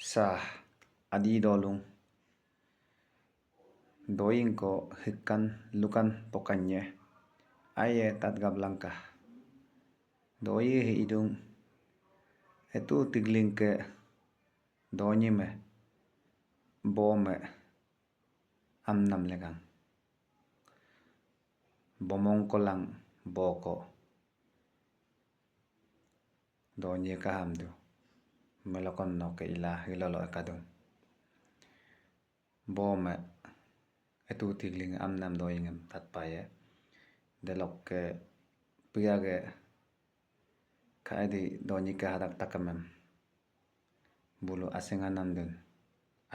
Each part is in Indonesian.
Sa adi dolung doing ko hikkan lukan pokanya aye tat gablangka doye hidung etu tigling ke donyime bome amnam legang bomong kolang boko donye kahamdu melokon no ke ila hilolo kadung bome etu tigling amnam doyingem tatpaye delok ke piyage kaidi donyi ke hadak takamem bulu asenganam dun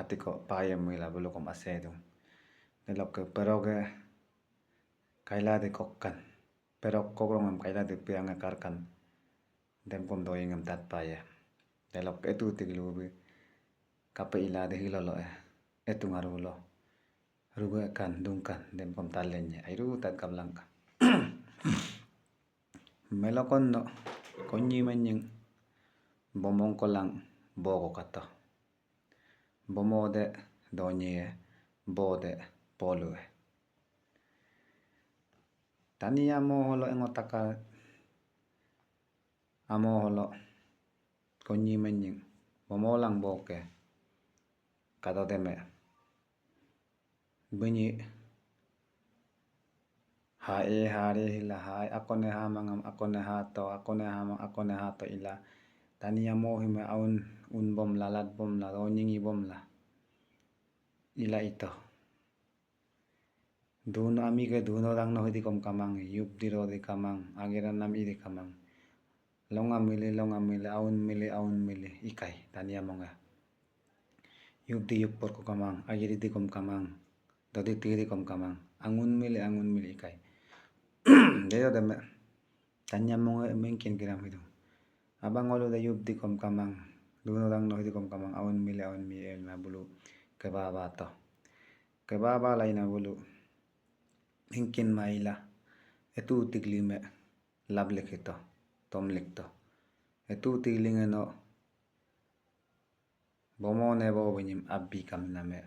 atiko paye mila bulu kom asedung delok ke peroge kaila de kokkan perok kokrongem kaila de pianga karkan dem kom doyingem tatpaye delok etu tiglubi kape ila de hilolo etu ngarulo rugo kan dungkan dem kom talenye airu tat kablangka melokon no konyi menying bomong kolang boko kata bomode donye bode polue tani amo holo engotaka amo holo konyi menying bomolang boke kata deme bunyi hae hare hila hae akone hamangam akone hato ila tani amo hime aun bom lalat bom la donyingi bom la ila ito duno amige duno dang no hidi kom kamang yup diro di kamang agiran nam idi kamang longa mili aun mili ikai tani amonga yup di yup por ko kamang agiri di kom kamang dodi tiri kom kamang angun mili ikai deyo deme tani amonga mengkin kiram hidu abang olo da yup di kom kamang duno dang no hidi kom kamang aun mili na bulu kebaba to kebaba laina bulu mengkin maila etu tiglime lablik ito tomlik to etu tiglinge no bomone bo binyim abbi kam name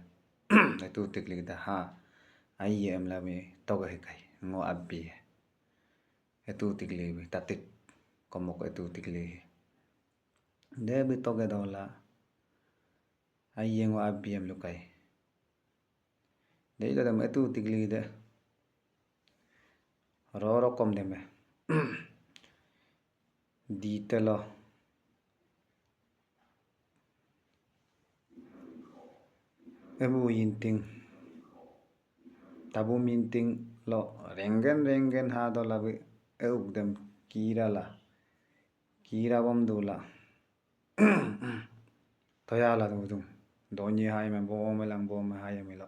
etu tiglig da ha ayye em lame toga hikai ngo abbi etu tiglig tatik komok etu tiglig debi toge dola ayye ngo abbi em lukai deilo dam etu tiglig de roro kom deme ditelo ebu yinting tabu minting lo rengen ha do labi dem kira bom dula toyala dudung donyi hai me bome hai melo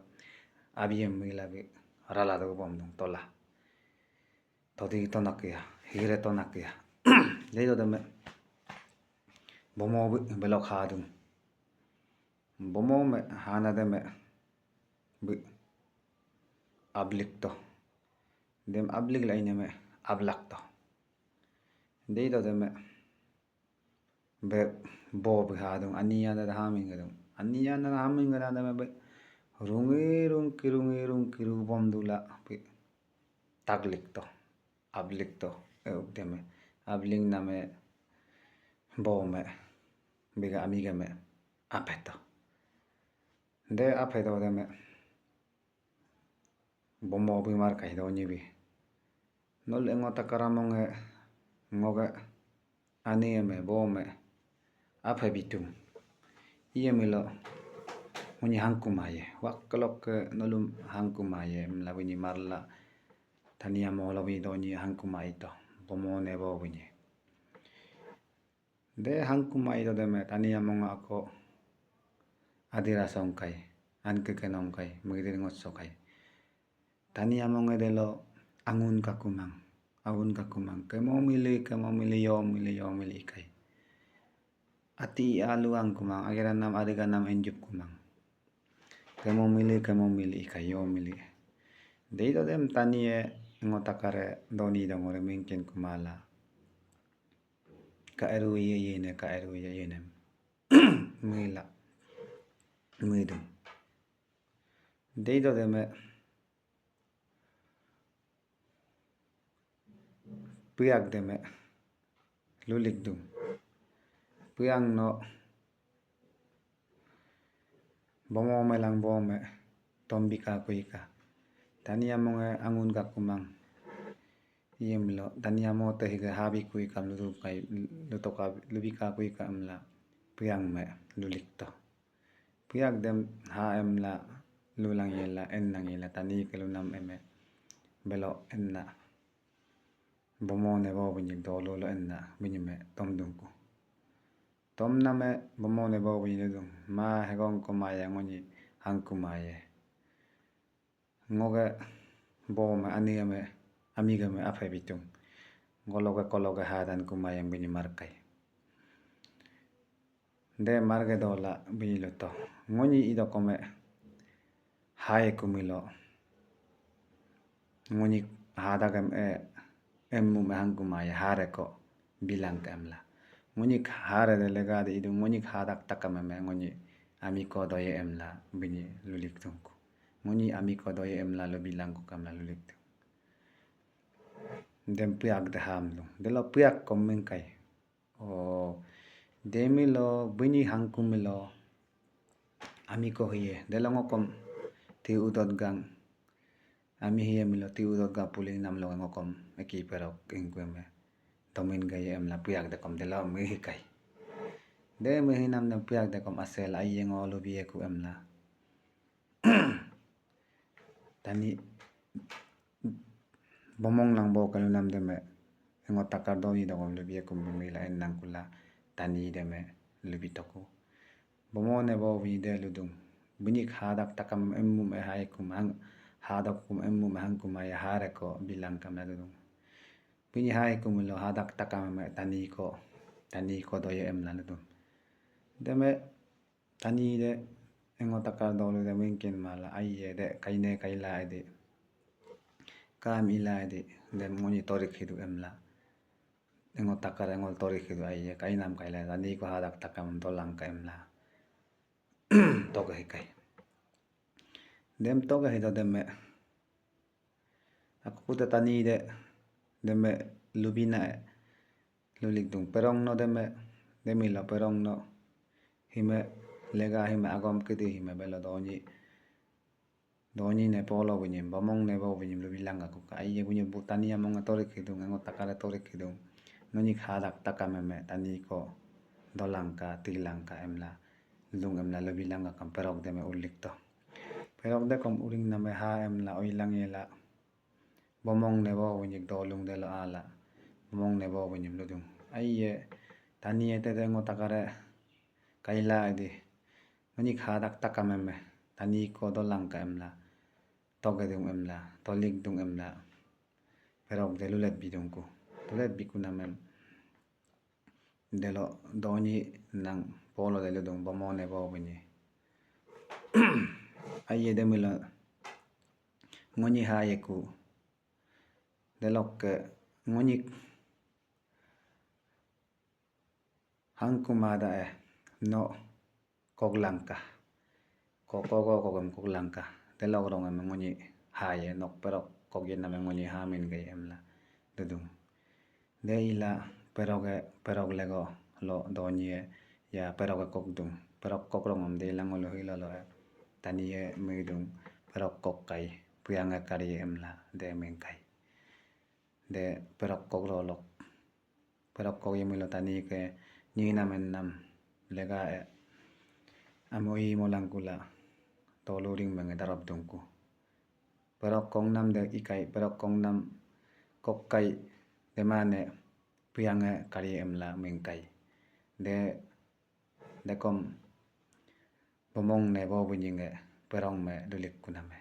abiem milabi rala do bom dung tola todi tonakya hire tonakya leilo deme bomo belok hadung bomo me hana deme bi ablik to dem ablik laine me ablak to deilo deme be bob hadung aniya da hamin gadung deme be rung kiru bom dula bi taglik to ablik to deme abling name bome biga amiga me apeto de apeto deme bomo bi mar kai do nyibi nol engota karamong ngoga anieme bome ape bitum iye milo muni hangkumaye waklok nolum hangkumaye mlawini marla tania mo lawi donyi hangkumai to bomone bo bunyi de hangkumai to deme tania monga ako adira songkai anke kenongkai mugir ngotsokai tania monga delo angun kakumang kemo mili yo mili kai ati aluang kumang agiran nam adiga nam enjup kumang kemo mili kai yo mili deito dem tanie ngotakare doni dongore mengkin kumala ka eru ye nem mila มือดุงDeido deme Puyak deme Lulik dung Puyang no Bomo melang bome Tombika kuika Tania monge angun ka kumang Yemlo tania mo te higa habi kuika lutukai lutoka lubika kuika amla Puyang me lulik to Puyak dem ha emla lulang yela ennang yela tani kelunam eme belo enna bomone bo bunyi dolo lo enna bunyi me tomdungku tomna me bomone bo bunyi dung ma hegong ko maya ngoni hangku maye ngoge bo me aniga me amiga me afe bitung kologe hadan ku maya bunyi markai de marge dola bunyi luto ngoni ido kome Hai kumilo ngoni hadagam emmu mahangku maya hare ko bilang kamla ngoni hare de legade idu ngoni hadak takamame ngoni amiko doye emla bini lulik tungku ngoni amiko doye emla lo bilang ko kamla lulik tung dem puyak de hamlu de lo puyak komen kai demilo bini hangku milo amiko hiye de lo ngokom ti udot gang ami hiye milo ti udot ga puling nam lo ngokom eki perok ingkweme tomin gaye emla puyak de kom de lo mi hikai de mi hinam de puyak de kom asel aye ngolo biye ku emla tani bomong lang bo kalunam de me ngo takar do ni do kom le biye ku mila enang kula tani de me lebi toku bomone bo wi de ludung Bunyik hadak takam emmu me hai kumang hadak kum emmu mahang kumaya hare ko bilang kam ladung bunyi hai kumulo hadak takam me tani ko doye em ladung deme tani de engo takar dolu de mungkin mala ayye de kaine kaila de kam ila de dem ngoni torik hidu emla engo takar engo torik hidu ayye kainam kaila tani ko hadak takam dolang ka emla toga hikai dem toga hido deme aku puta tani de deme lubina lulik dung perong no demi la perong no hime lega hime agom kiti hime belo doni ne polo bunyi bomong ne bo bunyi lubilang aku ka ayye bunyi butani among torik hidung engo takara torik hidung noni hadak takameme tani ko dolang ka tilang ka emla lung emla lubilang ka perok deme ulik to perok de kom uring name ha emla oilang yela bomong ne bo bunyi dolung de lo ala bomong ne bo bunyi ludung ayye tani ete de ngo takare kaila edi noni hadak takameme tani ko dolang ka emla toge dung emla tolik dung emla perok de lulet bidungku lulet bikunamem de lo doni nang polo de ludung bomong ne bo bunyi ayye de mila ngoni hayeku delok ngoni hangkumada no koglangka koglangka delok rong ngoni haye nok perok kogyen na ngoni hamin gay emla dudung de ila perok lego lo donye ya perok kokdung perok kokrong de langolo hilalo taniye midung perok kokkai puyanga kari emla de mengkai de perok kokrolok perok koyemilo tani ke nyina mennam lega amoi molangkula toluring menge darab dungku perok kongnam de ikai perok kongnam kokkai de mane puyanga kari emla mengkai de kom bomong ne bo bunyinge perong me dulik kuname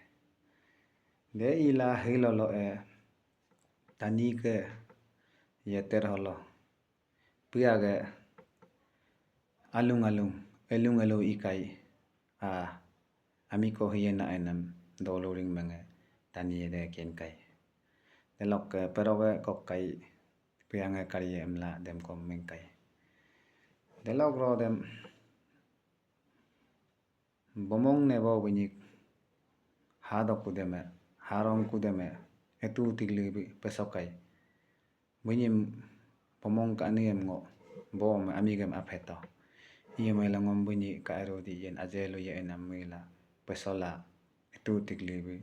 de ila hilolo tani ke yeter holo puyage elung ikai amiko hiyena enam doluring menge tani de kenkai delok peroge kokkai puyanga kari emla dem kom mengkai delok ro dem bomong ne bo binik hadok kudeme harong kudeme etu tiglebi pesokai bunyim bomong ka niem ngo bom amigem apheto iemela ngom bunyi ka erodi yen ajelo ye enam mila pesola etu tiglebi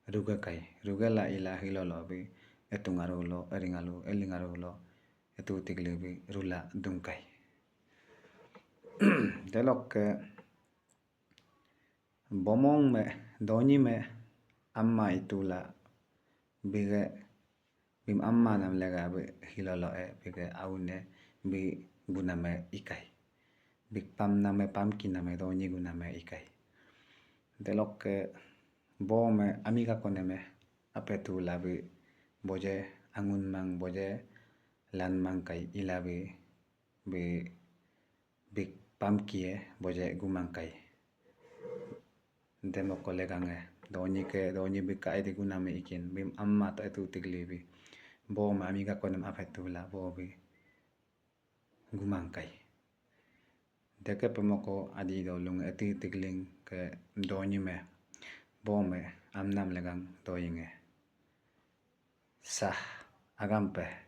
rugakai rugala ila hilolobi etungarulo eringalu elingarulo etu tiglebi rula dungkai delok bomong me doni me amma itula bige bim amma nam lega be hilolo bige aune bi guname ikai big pam name pamkin name doni guname ikai delok bome amiga koneme apetula bi boje angun mang boje lan mang kai ilabi bi big pamkie boje gumang kai demo kolegange doni bi kai di guname ikin bim amma ta etu tiglebi bom amiga konem apetula bobi gumang kai deke pemoko adi dolung eti tigling ke doni me bome amnam legang doyinge sah agampe